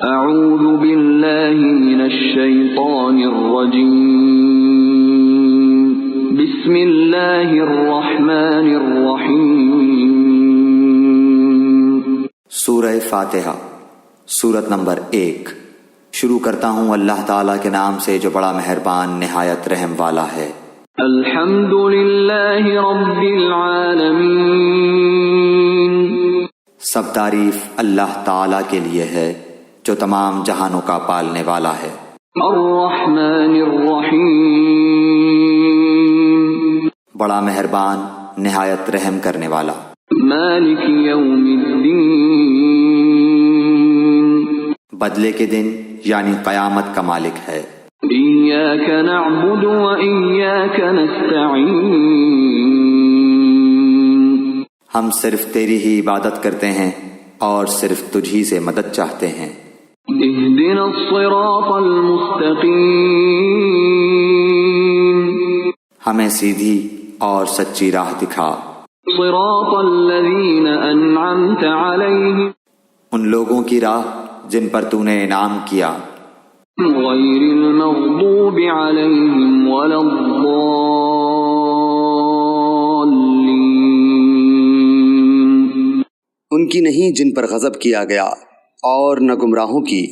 اعوذ باللہ من الشیطان الرجیم بسم اللہ الرحمن الرحیم۔ سورہ فاتحہ، سورت نمبر 1۔ شروع کرتا ہوں اللہ تعالیٰ کے نام سے جو بڑا مہربان نہایت رحم والا ہے۔ الحمد للہ رب العالمین، سب تعریف اللہ تعالیٰ کے لیے ہے جو تمام جہانوں کا پالنے والا ہے۔ الرحمن الرحیم، بڑا مہربان نہایت رحم کرنے والا۔ مالک یوم الدین، بدلے کے دن یعنی قیامت کا مالک ہے۔ ایاک نعبد و ایاک نستعین، ہم صرف تیری ہی عبادت کرتے ہیں اور صرف تجھ ہی سے مدد چاہتے ہیں۔ اہدنا الصراط المستقیم، ہمیں سیدھی اور سچی راہ دکھا۔ صراط الذین انعمت علیہم، ان لوگوں کی راہ جن پر تو نے انعام کیا، غیر المغضوب علیہم ولا الضالین، ان کی نہیں جن پر غضب کیا گیا اور نہ گمراہوں کی۔